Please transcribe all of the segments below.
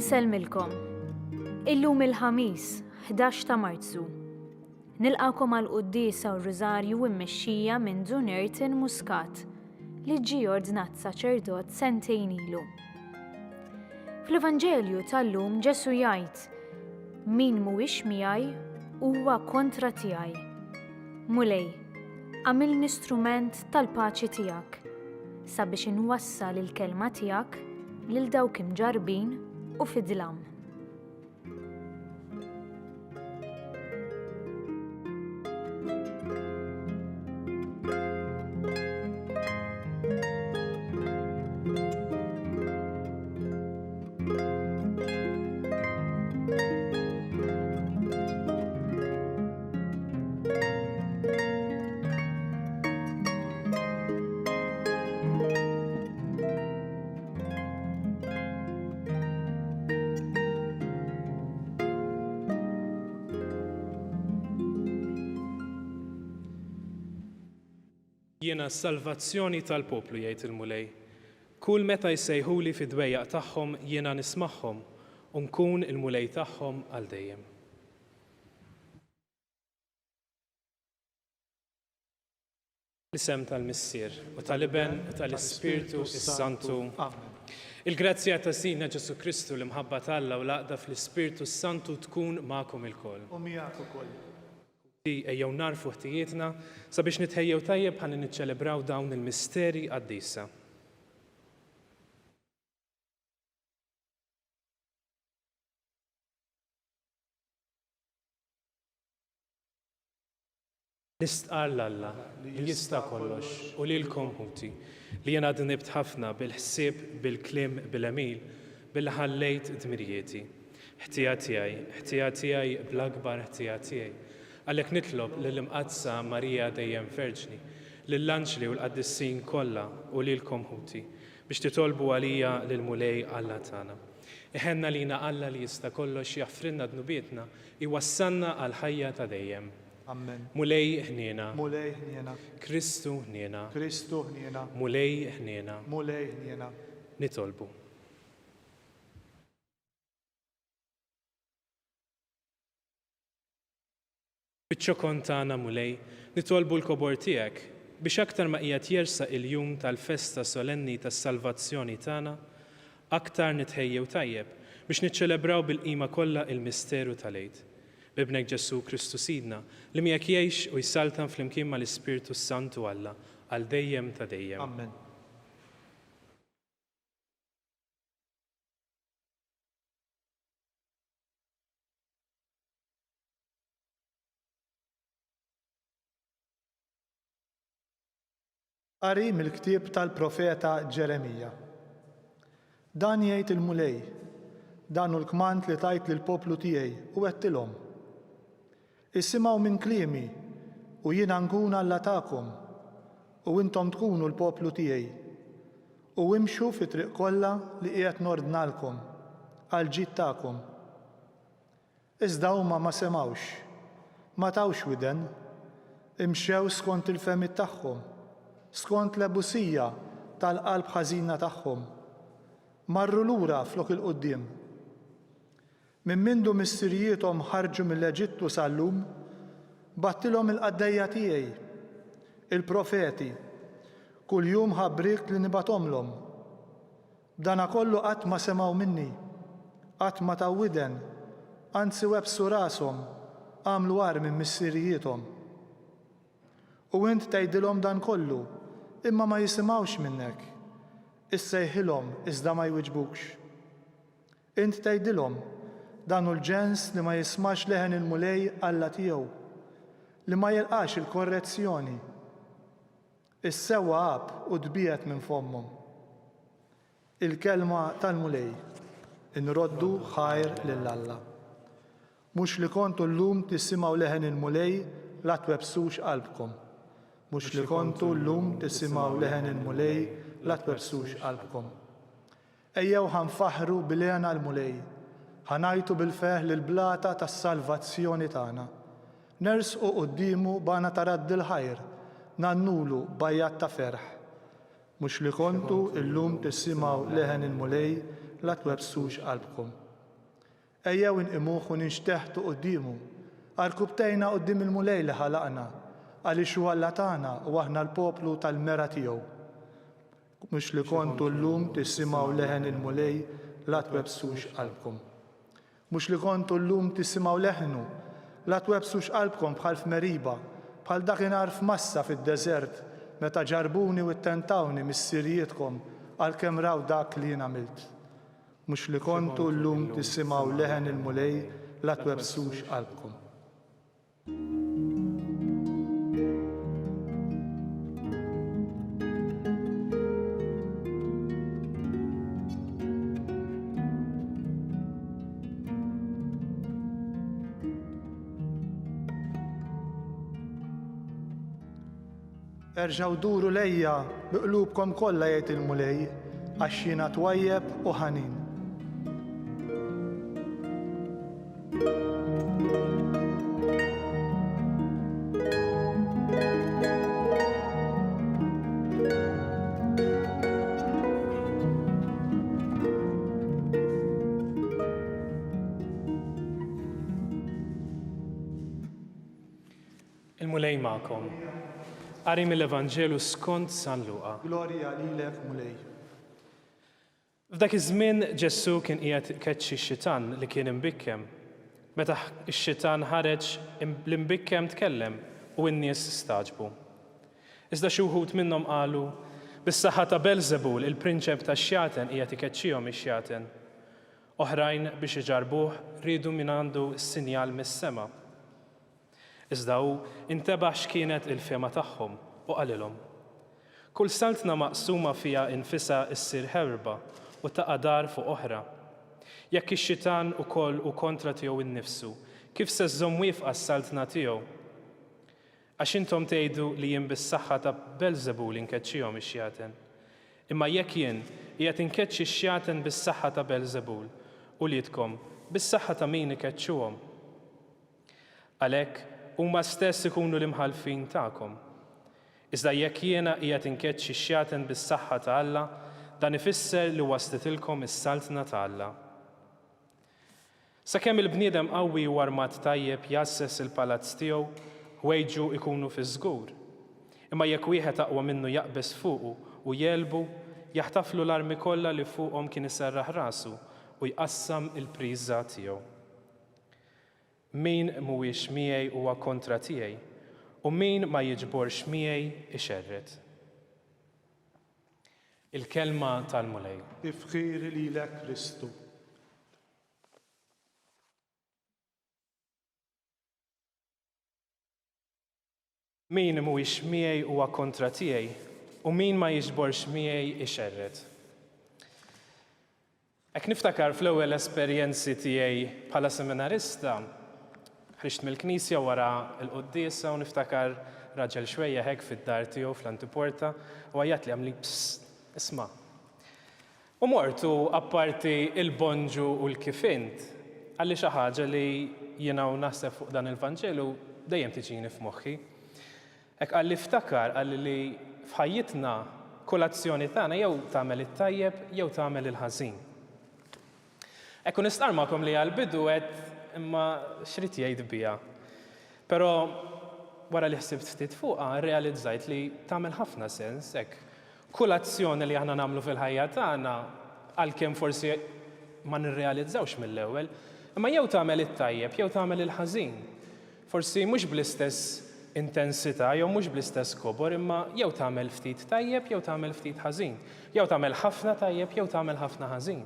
Inselmilkom. Illum il-ħamis, 11 ta' Marzu. Nilqakom għal qudiesa u r-Riżarju mmexxija minn Nertin Muscat li ġie ordnat saċerdot sentejn ilu. Fl-Evanġelju tal-lum Ġesu jgħid: min mhuwiex miegħi huwa kontra tiegħi. Mulej, għamilni strument tal-paċi tiegħek sabiex inwassal il-kelma tiegħek lil dawk imġarbin u fidlam. Jiena s-salvazzjoni tal-poplu jgħid il-mulej. Kull meta jsejħuli fid-dwejjaq tagħhom jiena nismagħhom u nkun il-mulej tagħhom għal dejjem. L-isem tal-Missier u tal-Iben u tal-Ispirtu s-Santu. Il-grazzja ta' Sina Ġesu Kristu l-imħabba tal-Alla u l-għaqda fl-Ispirtu s-Santu tkun magħkom il-koll. U miegħek ukoll. Ejjew narfu ħtijietna sabiex nitħejjew tajjeb ħalli niċċelebraw dawn il-misteri għaddisa. Nistqar l-Alla li jista' kollox u lilkom ħuti li jiena nibt ħafna bil-ħsieb, bil-kliem, bil-għamil, bil-ħallejt dmirijieti. Ħtija tiegħi bl-akbar ħtija tiegħi. Għalhekk nitlob lill-imqazza Marija dejjem Verġni, lill-anġli u l-qaddissin kollha u lilkom ħuti biex titolbu għalija lill-mulej Alla tagħna. Iħenna lina Alla li jista' kollox jaffrinna dnubietna iwassalna għal ħajja ta' dejjem. Amen. Mulej ħniena. Mulej ħniena. Kristu ħniena. Kristu ħniena. Mulej ħniena. Mulej ħniena. Nitolbu. Biċ-ċokon tagħna mulej, nitolbu l-kobor tiegħek biex aktar ma qiegħed jersaq il-jum tal-festa solenni tas-salvazzjoni tagħna, aktar nitħejjew tajjeb biex niċċelebraw bil-qima kollha il-misteru tal-Għid. Bibnek Ġesu Kristu Sidna li miegħek jgħix u jsaltan flimkien mal-Ispirtu Santu Alla għal dejjem ta' dejjem. Amen. Qari mill-ktieb tal-profeta Ġeremija. Dan jgħid il-mulej, dan hu l-kmand li tajt lill-poplu tiegħi u għedtilhom. Issimgħu minn kliemi u jiena nkun Alla tagħkom u intom tkunu l-poplu tiegħi u imxu fit-triq kollha li qiegħed nordnalkom għal ġid tagħkom. Iżda huma ma semgħux, ma tawx widen, imxew skont il-fehmiet tagħhom, skont l-ebusija tal-qalb ħażina tagħhom. Marru lura flok il-qudiem. Minn mindu missirijiethom ħarġu mill-Eġittu sal-lum, battilhom il-qaddejja tiegħi, il-profeti, kuljum ħabbrikt li nibathomlhom. Dana kollu qatt ma semgħu minni, qatt ma taw widen, anzi websu rashom għamlu għar minn missirijiethom. U int tgħidilhom dan kollu, imma ma jisimgħux minnek. Issejħilhom iżda ma jwiġbukx. Int tgħidilhom dan hu l-ġens li ma jismax leħen il-mulej Alla tiegħu, li ma jilqax il-korrezzjoni. Is-sewwa qab u tbiegħet minn fommhom. Il-kelma tal-mulej inroddu ħajr lil Alla. Mhux li kontu llum tissimgħu leħen il-mulej la twebsux qalbkom. Mhux li kontu llum tissimgħu leħen il-mulej la twebsux qalbkom. Ejjew ħanfaħru bil-għena l-mulej, ħanajtu bil-feħ l-blata tas-salvazzjoni tagħna. Nersqu qudiemu bana ta' radd il-ħajr, nannulu bajjat ta' ferħ. Mhux li kontu llum tissimgħu leħen il-mulej la twebsux qalbkom. ejjew inqimuh u ninxteħtu qudiemu, għall-kubtejna quddiem il-mulej li ħalaqna, għaliex huwa Alla tagħna u aħna l-poplu tal-mera tiegħu. Mhux li kontu llum tissimgħu leħen il-mulej la twebsux qalbkom. Mhux li kontu llum tissimgħu leħnu la twebsux qalbkom bħal f'Meriba, bħal dakinhar f'Massa fid-deżert meta ġarbuni u ttentawni mis-sirjietkom għalkemm raw dak li jien għamilt. Mhux li kontu llum tissimgħu leħen il-mulej la twebsux qalbkom. Erġgħu duru lejja biqlubkom kollha jgħid il-mulej għax jiena twajjeb u ħanin. Il-mulej magħkom. Qari mill-Evanġelu skont San Luqa. Glorja lilek mulej. F'dak iż-żmien Ġesu kien qiegħed ikeċċi x-xitan li kien imbikkem. Meta x-xitan ħareġ l-imbikkem tkellem u n-nies staġbu. Iżda xi wħud minnhom qalu bis-saħħa ta' Belzebul, il-prinċep tax-xjaten qiegħed ikeċċihom ix-xjaten. Oħrajn biex iġarbuh riedu min għandu sinjal mis-sema. Iżda hu intebaħ x'kienet il-fema tagħhom u qalilhom. Kull saltna maqsuma fiha infisha ssir ħerba u taqa' dar fuq oħra. Jekk ix-xitan ukoll u kontra tiegħu innifsu, kif se żżomm wieqfa s-saltna tiegħu? Għax intom tgħidu li jien bis-saħħa ta' Belzebul inkeċċihom ix-xjaten. Imma jekk jien qiegħed inkeċċi x-xjaten bis-saħħa ta' Belzebul u liedkom bis-saħħa ta' min ikeċċuhom. Għalhekk huma stess ikunu l-imħalfin tagħkom. Iżda jekk jiena qiegħed inkeċċi x-xjaten bis-saħħa ta' Alla, dan ifisser li waslitilkom is-saltna ta' Alla. Sakemm il-bniedem qawwi u armat tajjeb jassess il-palazz tiegħu, ħwejġu ikunu fi żgur. Imma jekk wieħed aqwa minnu jaqbes fuqu u jelbu, jaħtaflu l-armi kollha li fuqhom kien iserraħ rasu u jqassam il-priża tiegħu. Min mhuwiex miegħi huwa kontra tiegħi u min ma jiġborx miegħi ixerred. Il-kelma tal-mulej. Ifħir lilek Kristu. Min mhuwiex miegħi huwa kontra tiegħi u min ma jiġborx miegħi ixerred. Hekk niftakar fl-ewwel esperjenzi tiegħi bħala seminarista, ħriġt mill-Knisja wara l-quddiesa u niftakar raġel xwejja hekk fid-dar tiegħu fl-Antiporta u għajjat li għamli isma'. U mortu apparti il-bonġu u l-kifint għalli xi ħaġa li jiena naħseb fuq dan il-Vanġelu dejjem tiġini f'moħħi. Hekk għalli ftakar għalli li f'ħajjitna kolazzjoni tagħna jew tagħmel it-tajjeb jew tagħmel il-ħażin. Hekk nistarmakom li għall-bidu qed imma xrid jgħid biha. Però wara li ħsibt ftit fuqha rrealizzajt li tagħmel ħafna sens hekk. Kull azzjoni li aħna nagħmlu fil-ħajja tagħna għalkemm forsi ma nirrealizzawx mill-ewwel, imma jew tagħmel it-tajjeb jew tagħmel il-ħażin. Forsi mhux bl-istess intensità jew mhux bl-istess kobor, imma jew tagħmel ftit tajjeb jew tagħmel ftit ħażin. Jew tagħmel ħafna tajjeb jew tagħmel ħafna ħażin.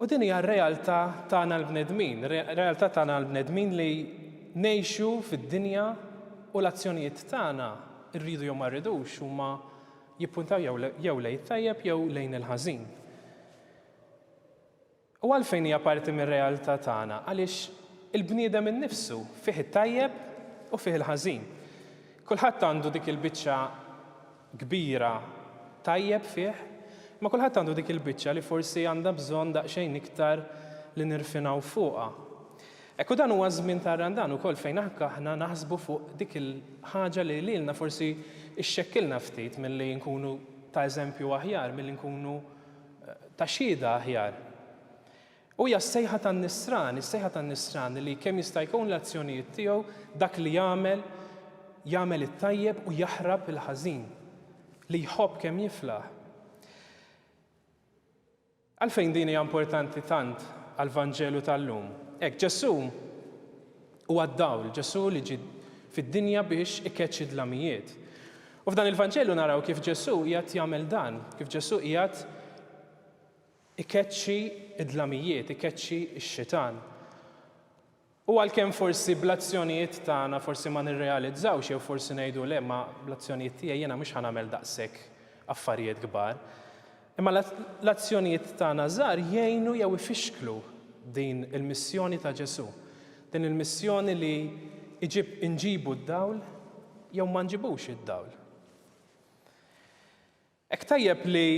U din hija r-realtà tagħna l-bnedmin, realtà tagħna l-bnedmin li ngħixu fid-dinja u l-azzjonijiet tagħna rridu jew ma rridux huma jippuntaw jew lejn tajjeb jew lejn il-ħażin. U għalfejn hija parti mir-realtà tagħna għaliex il-bniedem innifsu fih it-tajjeb u fih il-ħażin. Kulħadd għandu dik il-biċċa kbira tajjeb fih, ma kulħadd għandu dik il-biċċa li forsi għandha bżonn daqsxejn iktar li nirfinaw fuqha. Ekku dan huwa żmien ta' Randan ukoll fejn aħna naħsbu fuq dik il-ħaġa li lilna forsi ixxekkilna ftit milli nkunu ta' eżempju aħjar, milli nkunu ta' xhieda aħjar. U hija s-sejħa tan-nisran, is-sejħa tan-nisran li kemm jista' jkun l-azzjonijiet tiegħu dak li jagħmel it-tajjeb u jaħrab il-ħażin, li jħobb kemm jiflaħ. Għalfejn din hija importanti tant għall-Vanġelu tal-lum. Hekk Ġesu huwa d-dawl, Ġesu li ġie fid-dinja biex ikeċċi d-dlamijiet. U f'dan il-Vanġelu naraw kif Ġesu qiegħed jagħmel dan, kif Ġesu qiegħed ikeċċi id-dlamijiet, ikeċċi x-xitan. U għalkemm forsi bl-azzjonijiet tagħna forsi ma nirrealizzawx jew forsi ngħidu le ma bl-azzjonijiet tiegħi jiena mhux ħanagħmel daqshekk affarijiet kbar. Imma l-azzjonijiet tagħna żgħar jgħinu jew ifixklu din il-missjoni ta' Ġesu. Din il-missjoni li inġibu d-dawl jew ma nġibux id-dawl. Hekk tajjeb li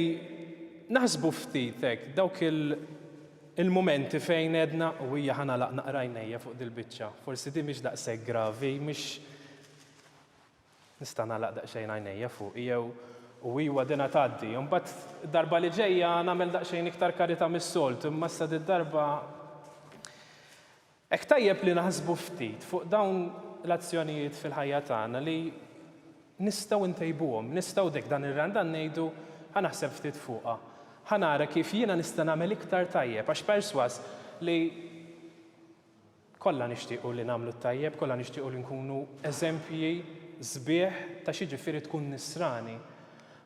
naħsbu ftit hekk dawk il-momenti fejn edna u hija ħanalaq naqra għajnejja fuq dil-biċċa. Forsi di mhix daqshekk gravi, mhix nista' nagħlaq daqsxejn għajnejja fuq jew u iwa dina tgħaddi. Imbagħad darba li ġejja nagħmel daqsxejn iktar karità mis-solt, imma issa darba hekk tajjeb li naħsbu ftit fuq dawn l-azzjonijiet fil-ħajja tagħna li nistgħu ntejbuhom, nistgħu dik dan ir-randan ngħidu ħanaħseb ftit fuqha. Ħanara kif jiena nista' nagħmel iktar tajjeb għax perswas li kollha nixtiequ li nagħmlu tajjeb, kollha nixtiequ li nkunu eżempji sbieħ ta' xi ġifieri tkun nisrani.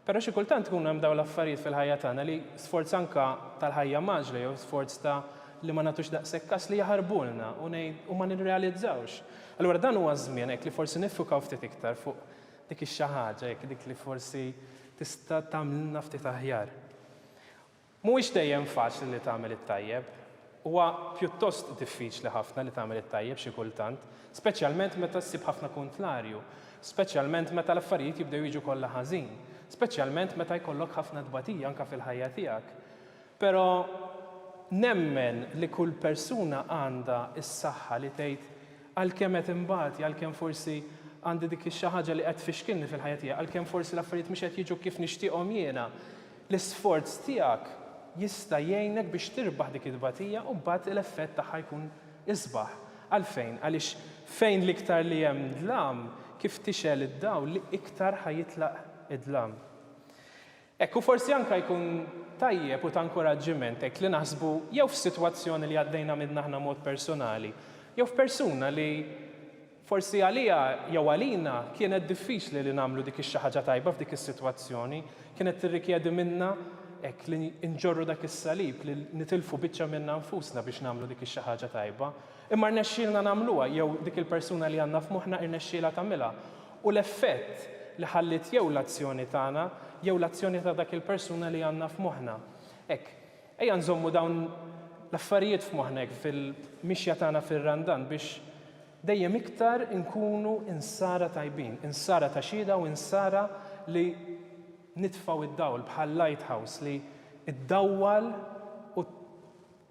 Però xi kultant tkun hemm dawn l-affarijiet fil-ħajja tagħna li sforz anke tal-ħajja maġla jew sforz ta' li ma nagħtux daqshekk każ li jaħarbulna u ma nirrealizzawx. Allura dan huwa żmien hekk li forsi niffukaw ftit iktar fuq dik ix-xi ħaġa hekk dik li forsi tista' tagħmilna ftit aħjar. Mhuwiex dejjem faċli li tagħmel it-tajjeb, huwa pjuttost diffiċli ħafna li tagħmel it-tajjeb xi kultant, speċjalment meta ssib ħafna kontlarju, speċjalment meta l-affarijiet jibdew jiġu kollha ħażin, speċjalment meta jkollok ħafna tbatija anke fil-ħajja tiegħek. Però nemmen li kull persuna għandha s-saħħa li tgħid għalkemm qed imbagħad, għalkemm forsi għandi dik ix-xi ħaġa li qed tfixkilni fil-ħajja tiegħek, għalkemm forsi l-affarijiet mhux qed jiġu kif nixtieqhom jiena. L-isforz tiegħek jista' jgħinek biex tirbaħ dik id-batija u mbagħad l-effett tagħha jkun isbaħ. Għalfejn? Għaliex fejn l-iktar li hemm dlam, kif tixel id-dawl li iktar ħajitlaq id-dlam. Hekk u forsi anke jkun tajjeb u ta' inkoraġġiment hekk li naħsbu jew f'sitwazzjoni li għaddejna minnha aħna mod personali, jew f'persuna li forsi għalija jew għalina kienet diffiċli li nagħmlu dik ix-xi ħaġa tajba f'dik is-sitwazzjoni, kienet tirrikjedi minna hekk li nġorru dak is-salib li nitilfu biċċa minna nfusna biex nagħmlu dik ix-xi ħaġa tajba. Imma rnexxielna nagħmluha jew dik il-persuna li għandna f'moħħna rnexxielha tagħmilha. U l-effett li ħallit jew l-azzjoni tagħna jew l-azzjoni ta' dak il-persuna li għandna f'moħħna. Hekk, ejja nżommu dawn l-affarijiet f'moħħna hekk fil-mixja tagħna fir-randan biex dejjem iktar inkunu insara tajbin, insara ta' xhieda u insara li nitfaw id-dawl bħal lighthouse li iddawwal u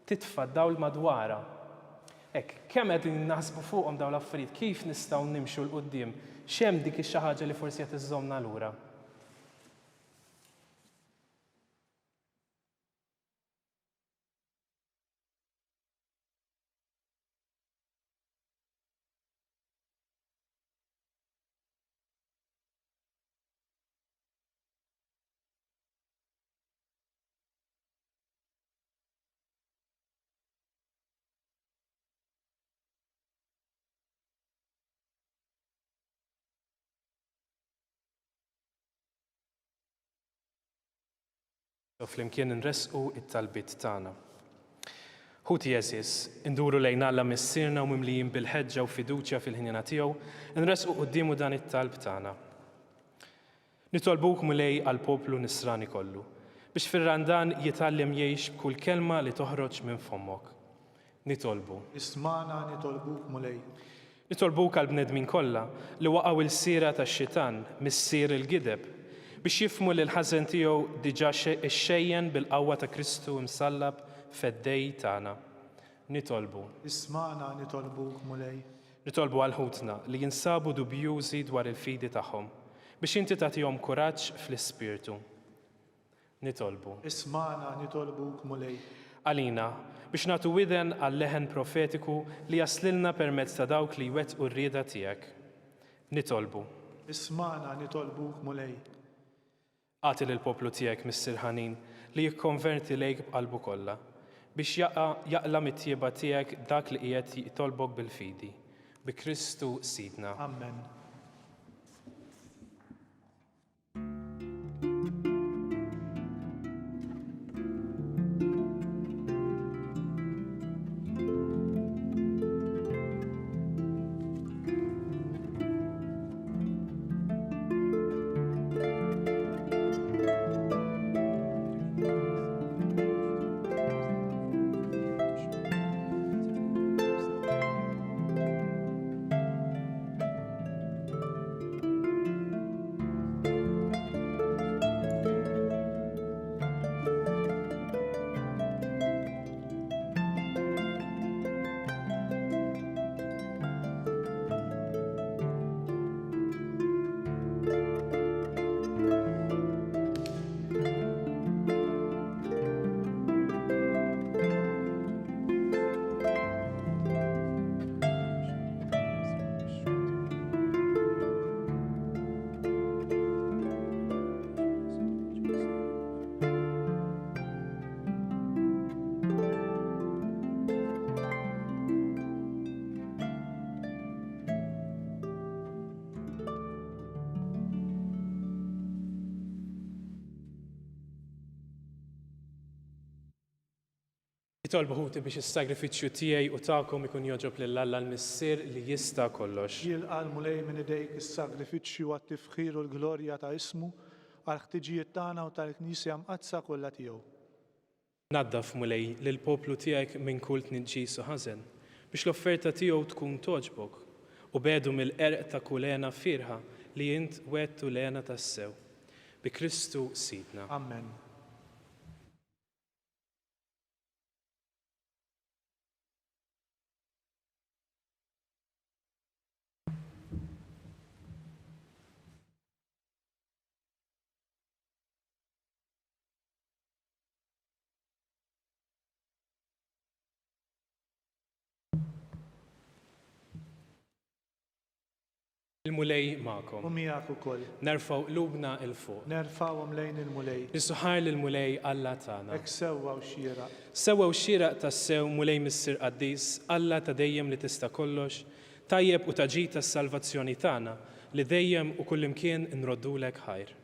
titfa' d-dawl madwara. Hekk, kemm qegħdin naħsbu fuqhom dawn l-affarijiet, kif nistgħu nimxu l quddiem, x'hemm dik ix-xi ħaġa li forsi qed iżżommna lura. Flimkien nresqu it-talbiet tagħna. Ħuti Jeżis, induru lejn Alla missierna u mimlijin bil-ħeġġa u fiduċja fil-ħinjana tiegħu, nresqu qudiemu dan it-talb tagħna. Nitolbuk mulej għall-poplu nisrani kollu biex fir-randan jitgħallem jgħix b'kull kelma li toħroġ minn fommok. Nitolbu. Ismana nitolbuk mulej. Nitolbuk għall-bnedmin kollha li waqgħu il-sira tax-xitan missier il-gideb biex jifmu li l-ħażen tiegħu diġà xxejjen bil-qawwa ta' Kristu msallab fed-dej tagħna. Nitolbu. Ismana nitolbuk mulej. Nitolbu għal ħutna li jinsabu dubjużi dwar il-fidi tagħhom biex inti tagħtihom kuraġġ fl-ispirtu. Nitolbu. Ismana nitolbuk mulej. Għalina biex nagħtu widen għal-leħen profetiku li jaslilna permezz ta' dawk li jwettqu r-rieda tiegħek. Nitolbu. Isma'na nitolbuk mulej. Għati lill-poplu tiegħek Mister ħanin li jikkonverti lejk b'qalbu kollha biex jaqla mit-tieba tiegħek dak li qiegħed jitolbok bil-fidi. Bi Kristu Sidna. Amen. Jitolbu ħuti biex is-sagrifiċċju tiegħi u tagħkom ikun joġob lil Alla l-Missier li jista' kollox. Jilqa' mulej minn idejk is-sagrifiċċju għat-tifħir u l-glorja ta' ismu għal ħtiġijiet tagħna u tal-Knisja mqazza kollha tiegħu. Naddaf mulej lil poplu tiegħek minn kull tniġġis u ħażen biex l-offerta tiegħu tkun toġbok u bedu mill-qerq ta' kulena firħa li int wettu lena tas-sew. Bi Kristu Sidna. Amen. Il-mulej magħkom. U miegħek ukoll. Nerfgħu qlubna il fuq. Nerfgħuhom lejn il-mulej. Nisuħar lill-mulej Alla tagħna. Hekk sewwa u xieraq. Sewwa u xieraq tas-sew mulej Missier Qaddis, Alla ta' dejjem li tista' kollox, tajjeb u taġid tas-salvazzjoni tagħna li dejjem u kullimkien nroddulek ħajr.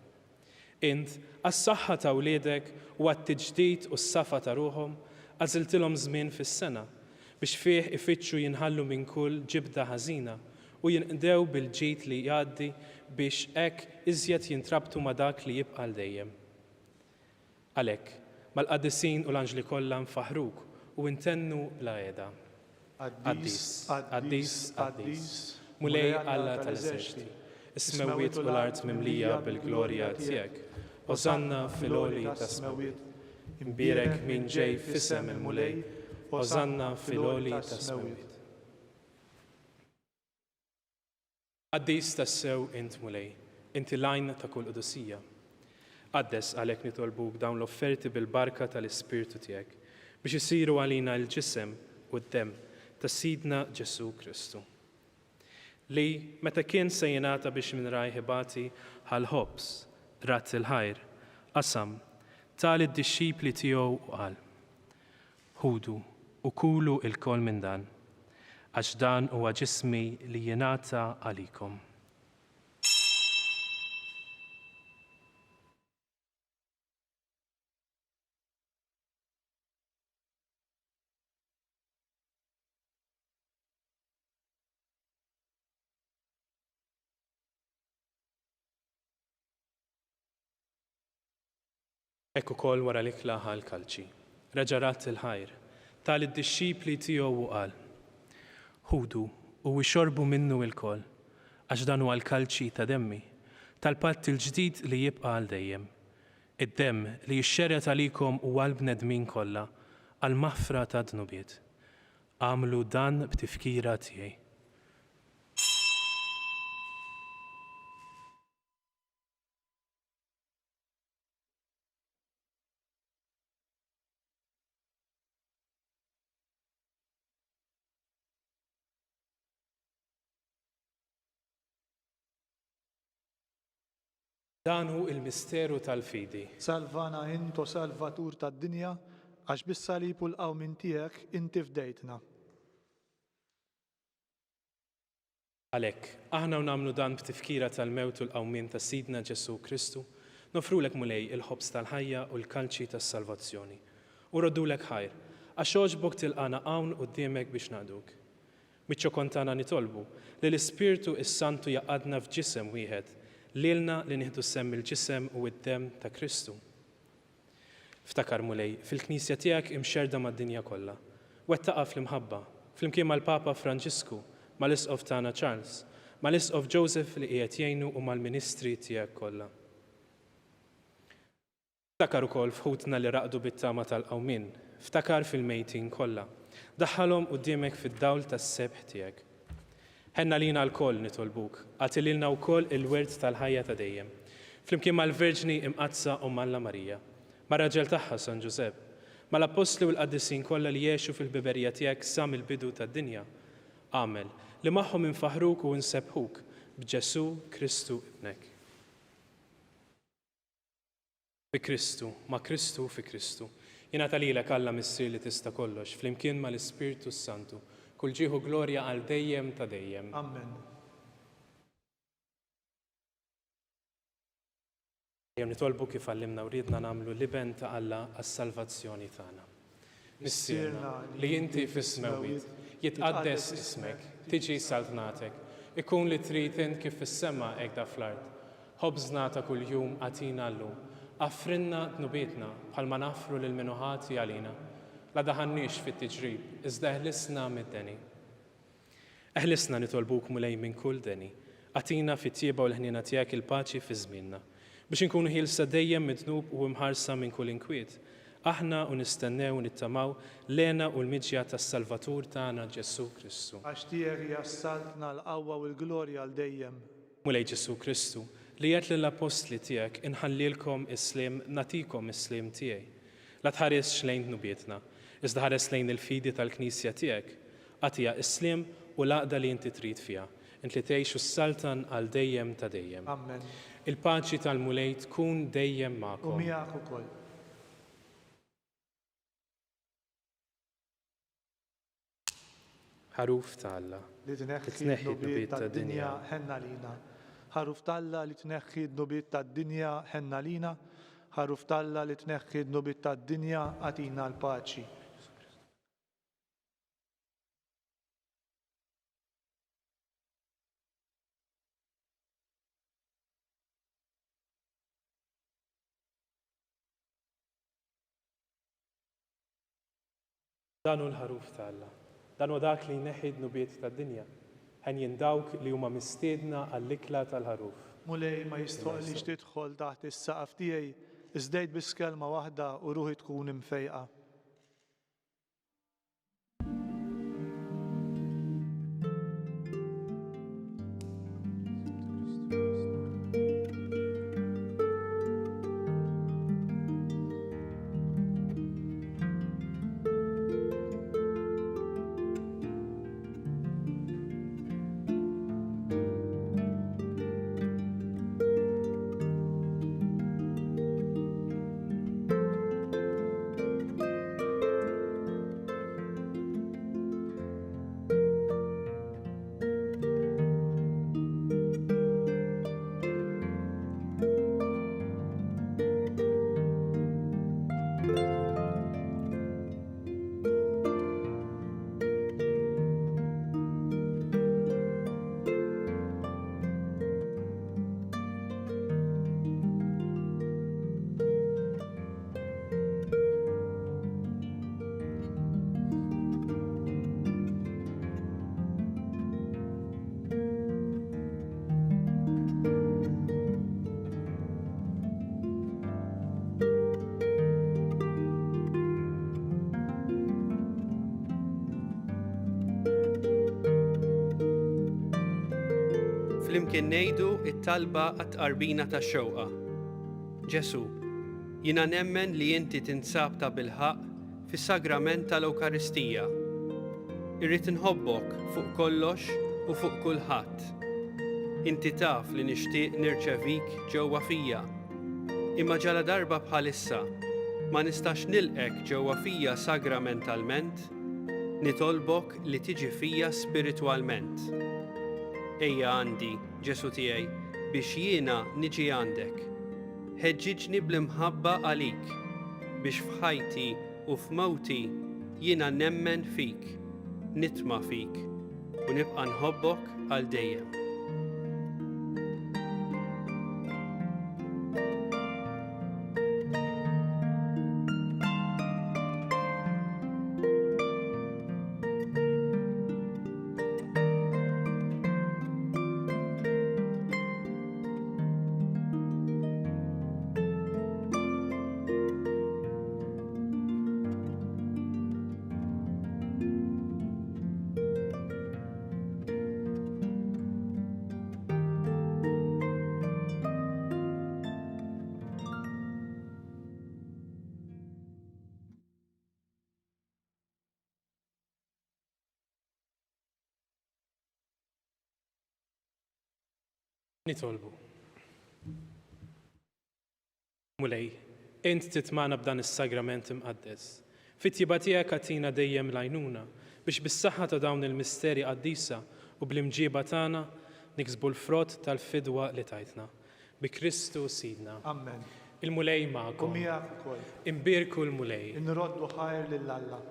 Int għas-saħħa ta' wliedek u għat-tiġdid u s-safa ta' ruhom għażiltilhom żmien fis-sena biex fih ifittxu jinħallu minn kull ġibda ħażina u jinqdew bil-ġid li jgħaddi biex hekk iżjed jintrabtu ma' dak li jibqa' dejjem. Għalhekk, mal-qaddisin u l-anġli kollha nfaħruk u intennu bla qiegħda. Qaddis, qaddis, qaddis, mulej Alla tal-eżerċiti, is-smewwiet u l-art mimlija bil-glorja tiegħek. Ożanna fil-għoli ta' smewwiet, imbierek min ġej f'isem il-mulej, ożanna fil-għoli ta' smewwiet. Qaddis tas-sew int mulej, inti lajn ta' kull qudusija. Qaddes għalhekk nitolbuk dawn l-offerti bil-barka tal-Ispirtu tiegħek biex isiru għalina l-ġisem u d-demm ta' Sidna Ġesu Kristu. Li meta kien se jingħata biex minn rajħibati ħal-ħobs, rat il-ħajr, qasam, tal id-dixxipli tiegħu u qal. Ħudu u kulu il-kol minn dan, għax dan huwa ġismi li jingħata għalikom. Hekk ukoll wara li klaħa l-kalċi, reġarat il-ħajr, tal id-dixxipli tiegħu u qal. Ħudu u xorbu minnu il-kol, għax dan huwa l-kalċi ta' demmi, tal-patt il-ġdid li jibqa' għal dejjem. Id-demm li jixxerret għalikom u għal-bnedmin kollha għal-maħfra ta' dnubiet. Għamlu dan b'tifkira tiegħi. Dan hu il-misteru tal-fidi. Salvana into salvatur tad-dinja, għax bis-salib u l-qawmin tiegħek inti fdejtna. Għalhekk, aħna nagħmlu dan b'tifkira tal-mewt u l-qawmien ta' Sidna Ġesu Kristu, nofrulek mulej il-ħobs tal-ħajja u l-kalċi tas-salvazzjoni. U roddulek ħajr, għax oġbok tilqana hawn quddiemek biex nagħduk. Miċ-ċokontana nitolbu li l-Ispirtu is-Santu jaqadna f'ġisem wieħed, lilna li nieħdu semm il-ġisem u d-dem ta' Kristu. Ftakar mulej, fil-Knisja tiegħek imxerda mad-dinja kollha. Wettaqa fl-imħabba, flimkien mal-Papa Franġisku, mal-Isqof tagħna Charles, mal-Isqof Joseph li qiegħed jgħinu u mal-Ministri tiegħek kollha. Ftakar ukoll fħutna li raqdu bit-tama tal-qawmien, ftakar fil-mejtin kollha. Daħħalhom quddiemek fid-dawl tas-sebħ tiegħek. Ħenna lina l-koll nitolbuk, għatililna wkoll il-wert tal-ħajja ta' dejjem. Flimkien mal-Verġni imqazza Alla Marija, mar-raġel tagħha San Ġusepp, mal-Apostli u l-Qaddisin kollha li jgħixu fil-biberija tiegħek sa mill-bidu tad-dinja. Għamel li magħhom infaħruk u nsebħuk b'Ġesu Kristu ibnek. Bi Kristu, ma' Kristu fi Kristu. Jingħata lilek Alla missier li tista' kollox, flimkien mal-Ispirtu Santu, kull ġieħu glorja għal dejjem ta' dejjem. Amen. Jem nitolbu kif għallimna u ridna nagħmlu liben ta' Alla għas-salvazzjoni tagħna. Missierna li inti fis-smewit, jitqaddes ismek, tiġi saltnatek, ikun li trid int kif fis-sema hekk da fl-ard. Ħobżna ta' kuljum għatina llum, affrinna dnubietna bħalma nafru lil minuħati għalina. La daħannix fit-tiġrib, iżda eħlisna mid-deni. Eħlisna nitolbuk mulej minn kull deni, għatina fit-tieba u l-ħnina tiegħek il-paċi fi żmienna, biex inkunu ħielsa dejjem midnub u mħarsa minn kull inkwiet. Aħna u nistennew u nittamaw lena u l-miġja tas-Salvatur tagħna Ġesu Kristu. Għax tiegħek jassaltna l-qawwa u l-glorja għal dejjem. Mulej Ġesu Kristu, li jgħid lill-apostli tiegħek inħallilkom islim natikom islim tiegħi. La tħares lejn dnubietna, iżda ħares lejn il-fidi tal-Knisja tiegħek, għatija islim u laqda li inti trid fiha, int li tgħixu s-saltan għal dejjem ta' dejjem. Amen. Il-paċi tal-mulej tkun dejjem U magħkom. miegħek ukoll. Ħaruf ta' Alla. Li tneħħi tneħħi d-nubiet tad-dinja ħenna lina. Ħaruf Alla li tneħħi d-nubiet tad-dinja ħenna lina. Ħaruf Alla li tneħħi d-nubiet tad-dinja għatina l-paċi. Dan hu l-ħaruf ta' Alla. Dan hu dak li jneħħi d-nubiet tad-dinja. Ħen jindawk li huma mistiedna għall-ikla tal-ħaruf. Mulej ma jistoqlix tidħol taħt is-saqaf tiegħi, iżdejt biss kelma waħda u ruħi tkun imfejqa. Flimkien ngħidu t-talba għat-qarbina tax-xewqa. Ġesu, jiena nemmen li inti tinsab ta' bilħaq fis-sagrament tal-Ewkaristija. Irrid inħobbok fuq kollox u fuq kulħadd. Inti taf li nixtieq nirċevik ġewwa fija. Imma ġala darba bħalissa ma nistax nilqek ġewwa fija sagramentalment, nitolbok li tiġi fija spiritwalment. Ejja għandi, Ġesu tiegħi, biex jiena niġi għandek. Ħeġġiġni bl-imħabba għalik, biex f'ħajti u f'mawti jiena nemmen fik, nitma' fik u nibqa' nħobbok għal dejjem. Nitolbu. Mulej, int titmana b'dan is-sagrament imqaddes. Fit-tjiba tiegħek għatina dejjem lajnuna biex bis-saħħa ta' dawn il-misteri qaddisa u bl-imġiba tagħna niksbu l-frott tal-fidwa li tajtna. Bi Kristu Sidna. Amen. Il-mulej magħkom. Miegħek ukoll. Imbirku l-mulej. Inroddu ħajr lil Alla.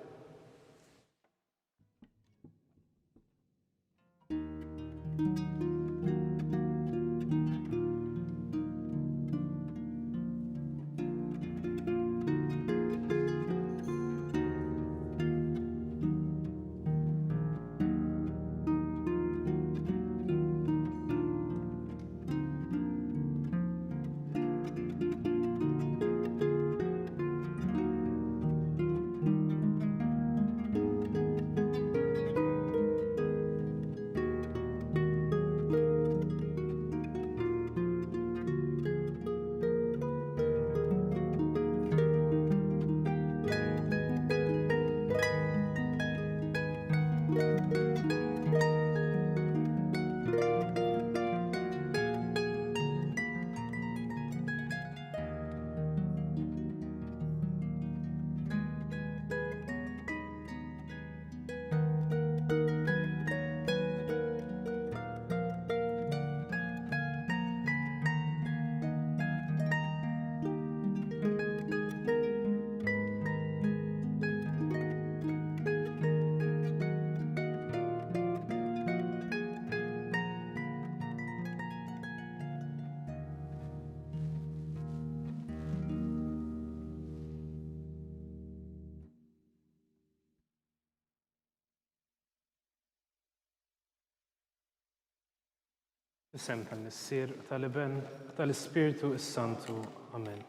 Isem tal-Nissir, tal-Iben, tal-Ispiritu is-Santu. Amen.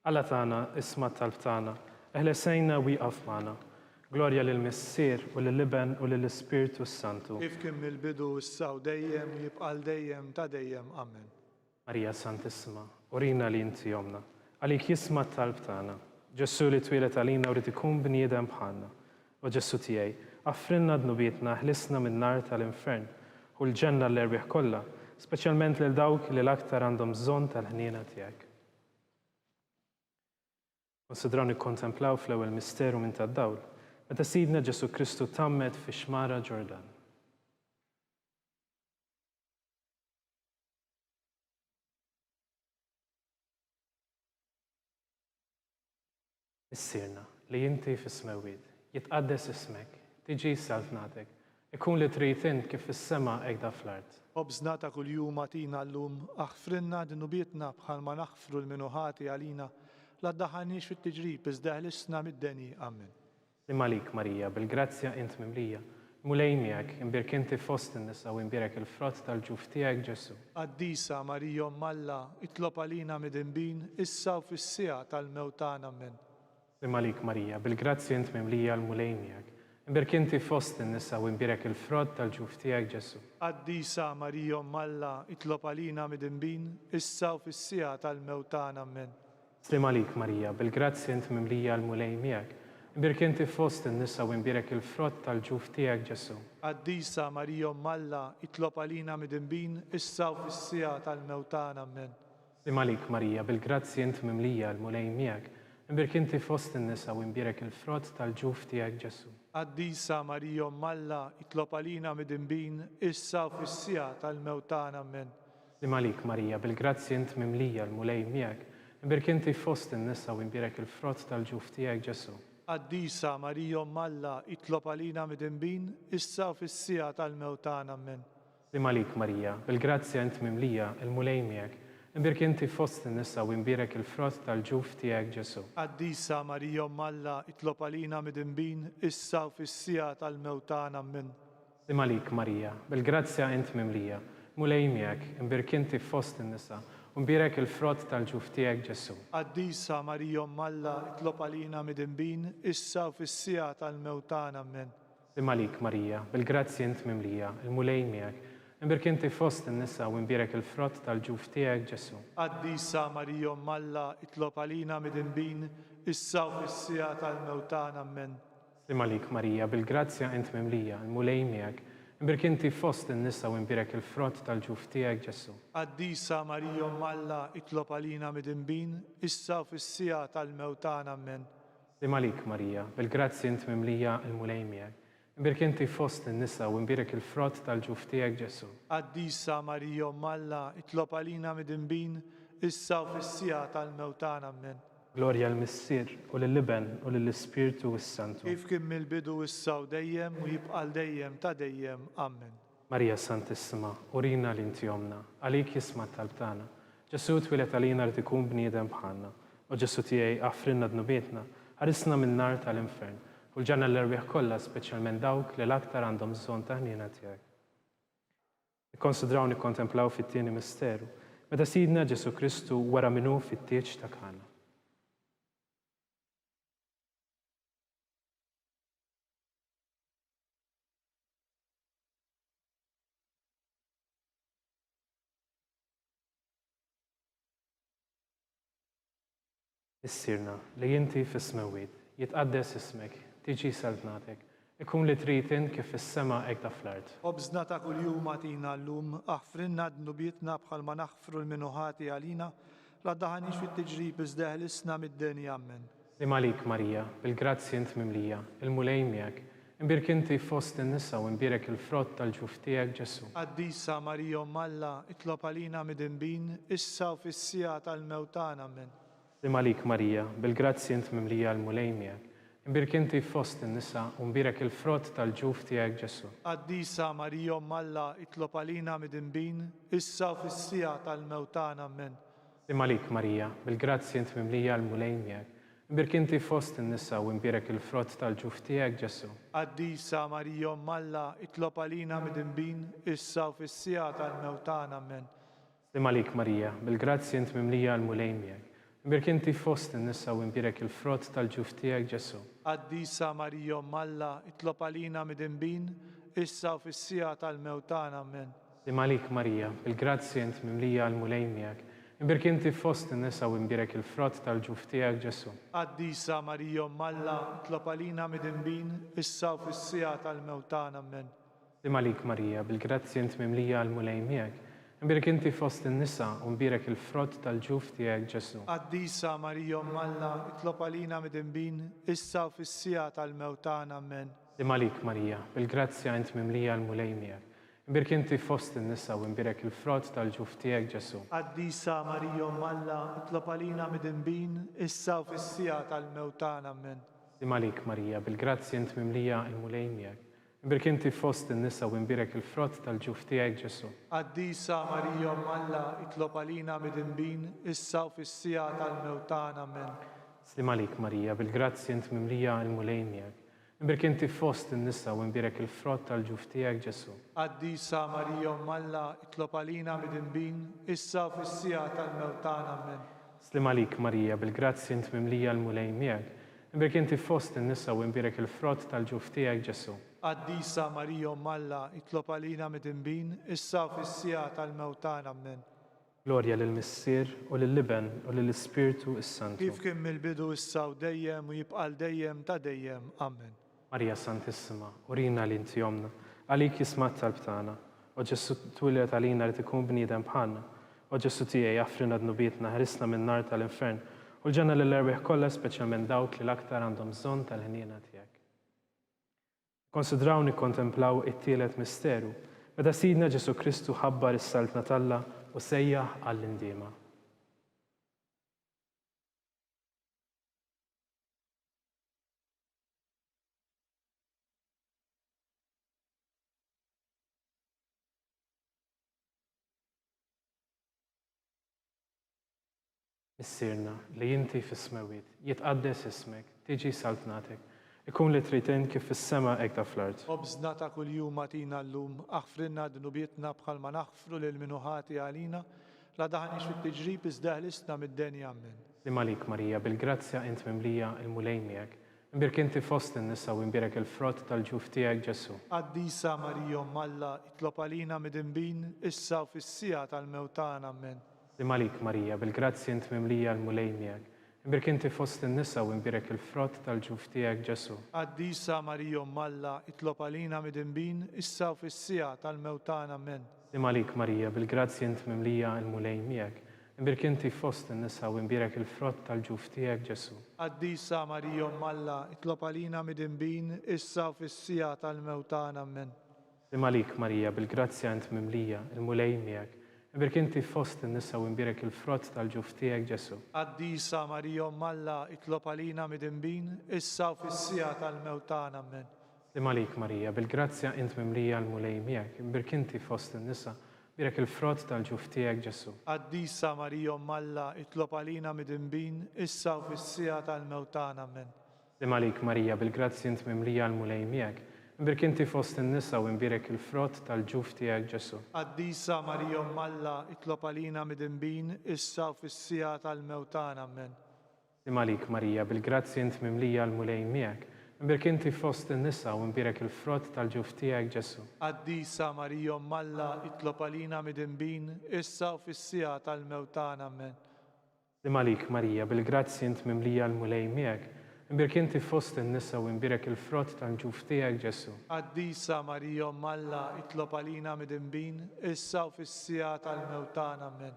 Alla tagħna, isma' talb tagħna, eħlesejna wieqaf magħna. Glorja lill-Missier u lill-Iben u lill-Ispiritu s-Santu. Kif kien mill-bidu issa u dejjem jibqa' dejjem ta' dejjem. Amen. Marija Santissima, urina li inti jomna, għalik jisma' talb tagħna. Ġessu li twilet għalina u rid ikun bniedem bħalna. U Ġessu tiegħi, affrinna dnubietna, ħlisna min-nar tal-infern u l-ġenna l-erbieħ kollha, speċjalment lil dawk li l-aktar għandhom bżonn tal-ħniena tiegħek. Konsidraw nikkontemplaw fl-ewwel misteru minn tad-dawl, meta Sidna Ġesu Kristu tammet fi xmara Ġordan. Issirna li inti fis-smewwied, jitqaddes ismek, tiġi salvnatek, ikun li trid int kif fis-sema hekk fl-art. Obżna ta' kuljum għatina llum, aħfrinna dnubietna bħalma naħfru l-minuħati għalina, la ddaħħalniex fit-tiġrib iżda ħlisna mid-deni. Amen. Imalik Marija, bil-grazzja int mimlija, mulej miegħek, imbirk inti fost in-nisa u imbirek il-frott tal-ġuf tiegħek Ġesu. Qaddisa Marija Alla, itlob għalina mid-inbin, issa u fis-sija tal-mewtan. Amen. Imalik Marija, bil-grazzja int mimlija l-mulej miegħek, imbirk inti fost in-nisa u imbirek il-frott tal-ġuf tiegħek Ġesu. Qaddisa Marija Alla, itlob għalina mid-inbin, issa u fis-sija tal-mewtan. Amen. Slim għalik Marija, bil-grazzja int mimlija l-mulej miegħek, Imbirk inti fost in-nisa u imbirek il-frott tal-ġuf tiegħek Ġesu. Qaddisa Marija Malla, itlob għalina midinbin, issa u fis-sija tal-mewtana. Amen. Limalik Marija, bil-grazzi int mimlija l-mulej miegħek. Imbirk inti fost in-nisa u imbirek il-frott tal-ġuf tiegħek Ġesu. Qaddisa Marija Malla, itlob għalina midinbin, issa u fis-sija tal-mewtana. Amen. Limalik Marija, bil-grazzi int mimlija l-mulej miegħek. Imbirk inti fost in-nisa u imbirek il-frott tal-ġuf tiegħek Ġesu. Qaddisa Marija Malla, itlob għalina midinbin, issa u fis-sija tal-mewtana. Amen. Limalik Marija, bil-grazzi int mimlija l-mulej miegħek. Imbirk inti fost in-nisa u imbirek il-frott tal-ġuf tiegħek Ġesu. Qaddisa Marija Malla, itlob għalina midinbin, issa u fis-sija tal-mewtana. Amen. Limalik Marija, bil-grazzja int mimlija, mulej miegħek, imbirk inti fost in-nisa, u imbirek il-frott tal-ġuf tiegħek Ġesu. Qaddisa Marija Malla, itlob għalina midinbin, issa u fis-sija tal-mewtana. Amen. Limalik Marija, bil-grazzi int mimlija, il-mulej miegħek, imbirk inti fost in-nisa u imbirek il-frott tal-ġuf tiegħek Ġesu. Qaddisa Marija Malla, itlob għalina midinbin, issa u fis-sija tal-mewtana. Amen. Limalik Marija, bil-grazzja int mimlija, il-mulej miegħek, imbirk inti fost in-nisa u imbirek il-frott tal-ġuf tiegħek Ġesu. Qaddisa Marija Malla, itlob għalina midinbin, issa u fis-sija tal-mewtana. Amen. Limalik Marija, bil-grazzi int mimlija, il-mulej miegħek, imbirk inti fost in-nisa u imbirek il-frott tal-ġuf tiegħek Ġesu. Qaddisa Marija Malla, itlob għalina midinbin, issa u fis-sija tal-mewtana. Amen. Glorja l-Missier u lill-Liben u lill-Ispirtu s-Santu. Kif kien mill-bidu issa u dejjem u jibqal dejjem ta' dejjem. Amen. Marija Santissima, urina l-inti jomna, għalik jisma talbtana. Ġesu twilet għalina li tikun bniedem bħalna. U Ġesu tiegħi għafrinna dnubietna, ħarisna minn nar tal-infern. U l-ġanna l-erbieħ kollha, speċjalment dawk li l-aktar għandhom bżonn ta' ħniena tiegħek. Nikkonsidraw nikkontemplaw fit-tieni misteru, meta Sidna Ġesu Kristu wara minnu fit-tieġ ta' Kana. Issirna li jinti fis-smewwiet, jitqaddes ismek, tiġi saltnatek, ikun li tritin kif fis-sema hekk ta' fl-ard. Obżna ta' kuljum għatina llum, aħfrinna dnubietna bħalma naħfru l-minuħati għalina, la daħanix fit-tiġrib iżdeħlisna mid-denja. Amen. Limalik Marija, bil-grazzi int mimlija, il-mulej miegħek, imbirk inti fost in-nisa u imbirek il-frott tal-ġuf tiegħek Ġesu. Qaddisa Marija Malla, itlob għalina midinbin, issa u fis-sija tal-mewtana. Amen. Limalik Marija, bil-grazzi int mimlija l-mulej miegħek, imbirk inti fost in-nisa u imbirek il-frott tal-ġuf tiegħek Ġesu. Qaddisa Marija Malla, itlob għalina midinbin, issa u fis-sija tal-mewtana. Amen. Limalik Marija, bil-grazzi int mimlija l-mulej miegħek, imbirk inti fost in-nisa u imbirek il-frott tal-ġuf tiegħek Ġesu. Qaddisa Marija Malla, itlob għalina midinbin, issa u fis-sija tal-mewtana. Amen. Limalik Marija, bil-grazzi int mimlija l-mulej miegħek, imbirk inti fost in-nisa u imbirek il-frott tal-ġuf tiegħek Ġesu. Qaddisa Marija Malla, itlob għalina midinbin, issa u fis-sija tal-mewtana. Amen. Limalik Marija, bil-grazzi int mimlija l-mulej miegħek, imbirk inti fost in-nisa u imbirek il-frott tal-ġuf tiegħek Ġesu. Qaddisa Marija Malla, itlob għalina midinbin, issa u fis-sija tal-mewtana. Amen. Limalik Marija, bil-grazzi int mimlija l-mulej miegħek, imbirk inti fost in-nisa u imbirek il-frott tal-ġuf tiegħek Ġesu. Qaddisa Marija Malla, itlob għalina midinbin, issa u fis-sija tal-mewtana. Amen. Limalik Marija, bil-grazzja int mimlija l-mulej miegħek, imbirk inti fost in-nisa u imbirek il-frott tal-ġuf tiegħek Ġesu. Qaddisa Marija Malla, itlob għalina midinbin, issa u fis-sija tal-mewtana. Amen. Limalik Marija, bil-grazzja int mimlija l-mulej miegħek, imbirk inti fost in-nisa u imbirek il-frott tal-ġuf tiegħek Ġesu. Qaddisa Marija Malla, itlob għalina midinbin, issa u fis-sija tal-mewtana. Amen. Limalik Marija, bil-grazzja int mimlija l-mulej miegħek, imbirk inti fost in-nisa u imbirek il-frott tal-ġuf tiegħek Ġesu. Qaddisa Marija Malla, itlob għalina midinbin, issa u fis-sija tal-mewtana. Amen. Limalik Marija, bil-grazzja int mimlija l-mulej miegħek, imbirk inti fost in-nisa u imbirek il-frott tal-ġuf tiegħek Ġesu. Qaddisa Marija Malla, itlob għalina midinbin, issa u fis-sija tal-mewtana. Amen. Glorja lill-Missier u lill-Liben u lill-Ispirtu s-Santu. Kif kien mill-bidu issa u dejjem u jibqa' dejjem ta' dejjem. Amen. Marija Santissima, urina li inti jomna, għalik jismat tal-btana, u Ġesu twilet għalina li tikun bniedem bħalna, u Ġesu tiegħi jaffrina dnubietna ħarisna minn nar tal-infern, u l-ġenna l-erbieħ kollha speċjalment dawk li l-aktar għandhom bżonn tal-ħniena tiegħek. Konsidraw nikkontemplaw it-tielet misteru, meta Sidna Ġesu Kristu ħabbar is-saltna talla u sejjaħ għall-indiema. Missierna li inti fis-smawiet, jitqaddes ismek, tiġi saltnatek, ikun li trid kif fis-sema hekk ta' fl-ard. Obżna ta' kuljum atina llum, aħfrinna dnubietna bħalma naħfru lil minuħati għalina, la daħniex fit-tiġrib iżda ħlisna mid-denja. Amen. Li malik Marija, bil-grazzja int mimlija il-mulejn miegħek, imbirk inti fost in-nisa u imbirek il-frott tal-ġuf tiegħek Ġesu. Qaddisa Marija Malla, itlob għalina mid-inbin, issa u fis-sija tal-mewtan. Amen. Li malik Marija, bil-grazzja int mimlija il-mulejn miegħek, imbirk inti fost in-nisa u imbirek il-frott tal-ġuf tiegħek Ġesu. Qaddisa Marija Malla, itlob għalina mid-inbin, issa u fis-sija tal-mewtan. Amen. Li malik Marija, bil-grazzja int mimlija il-mulejn miegħek, imbirk inti fost in-nisa u imbirek il-frott tal-ġuf tiegħek Ġesu. Qaddisa Marija Malla, itlob għalina mid-inbin, issa u fis-sija tal-mewtan. Amen. Li malik Marija, bil-grazzja int mimlija il-mulejn miegħek, imbirk inti fost in-nisa u imbirek il-frott tal-ġuf tiegħek Ġesu. Qaddisa Marija Malla, itlob għalina mid-inbin, issa u fis-sija tal-mewtan. Amen. Li malik Marija, bil-grazzja int mimlija l-mulejn miegħek, imbirk inti fost in-nisa, imbirek il-frott tal-ġuf tiegħek Ġesu. Qaddisa Marija Malla, itlob għalina mid-inbin, issa u fis-sija tal-mewtan. Amen. Li malik Marija, bil-grazzja int mimlija l-mulejn miegħek, imbirk inti fost in-nisa u imbirek il-frott tal-ġuf tiegħek Ġesu. Qaddisa Marija Malla, itlob għalina mid-inbin, issa u fis-sija tal-mewtan. Amen. Li malik Marija, bil-grazzja int mimlija l-mulejn miegħek, imbirk inti fost in-nisa u imbirek il-frott tal-ġuf tiegħek Ġesu. Qaddisa Marija Malla, itlob għalina mid-inbin, issa u fis-sija tal-mewtan. Amen. Li malik Marija, bil-grazzja int mimlija l-mulejn miegħek, imbirk inti fost in-nisa u imbirek il-frott tal-ġuf tiegħek Ġesu. Qaddisa Marija Malla, itlob għalina mid-inbin, issa u fis-sija tal-mewtan. Amen.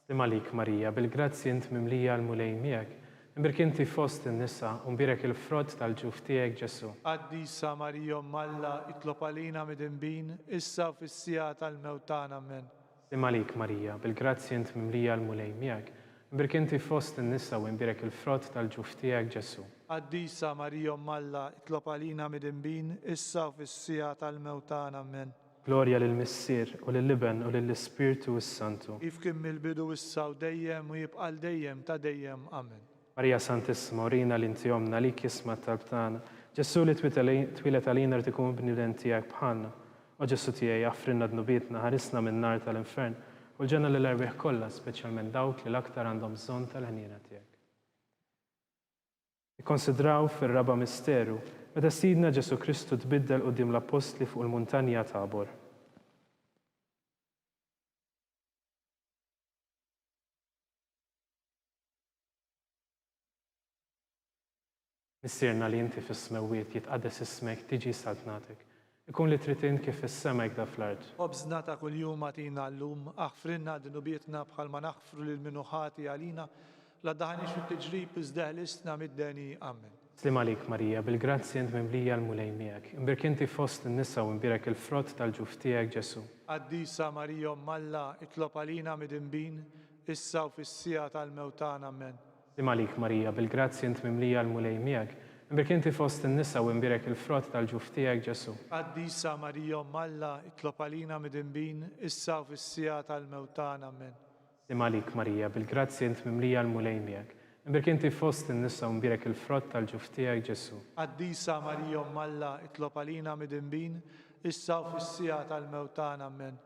Li malik Marija, bil-grazzja int mimlija l-mulejn miegħek, imbirk inti fost in-nisa u imbirek il-frott tal-ġuf tiegħek Ġesu. Qaddisa Marija Malla, itlob għalina mid-inbin, issa u fis-sija tal-mewtan. Amen. Li malik Marija, bil-grazzja int mimlija l-mulejn miegħek, imbirk inti fost in-nisa u imbirek il-frott tal-ġuf tiegħek Ġesu. Qaddisa Marija Malla, itlob għalina mid-inbin, issa u fis-sija tal-mewtan. Amen. Glorja lill-Missier u lill-Liben u lill-Ispirtu s-Santu. Kif kien mill-bidu issa u dejjem u jibqa' dejjem ta' dejjem. Amen. Marija Santissima, urina li inti jomna li jismat tal-btana, Ġesu li twilet għalina li tikun bniedem tiegħek bħalna, u Ġesu tiegħi jaffrinna dnubietna ħarisna minn nar tal-infern, u l-ġenna l-erbieħ kollha speċjalment dawk li l-aktar għandhom bżonn tal-ħniena tiegħek. Ikkonsidraw fir-raba misteru meta Sidna Ġesu Kristu tbiddel quddiem l-Apostli fuq il-Muntanja Tabor. Missierna li inti fis-smawiet, jitqaddes ismek, tiġi saltnatek, ikun li trid kif fis-sema hekk fl-ard. Obżna ta' kuljum atina llum, aħfrinna dnubietna bħalma naħfru lil minuħati għalina, la daħniex fit-tiġrib iżda ħlisna mid-deni. Amen. Slim għalik Marija, bil-grazzja int mimlija l-mulejn miegħek, imbirk inti fost in-nisa u imbirek il-frott tal-ġuf tiegħek Ġesu. Qaddisa Marija Malla, itlob għalina mid-inbin, issa u fis-sija tal-mewtan. Amen. Slim għalik Marija, bil-grazzja int mimlija l-mulejn miegħek, imbirk inti fost in-nisa u imbirek il-frott tal-ġuf tiegħek Ġesu. Qaddisa Marija Malla, itlob għalina mid-inbin, issa u fis-sija tal-mewtan. Amen. Slim għalik Marija, bil-grazzja int mimlija l-mulejn miegħek, imbirk inti fost in-nisa u imbirek il-frott tal-ġuf tiegħek Ġesu. Qaddisa Marija Malla, itlob għalina mid-inbin, issa u fis-sija tal-mewtan. Amen.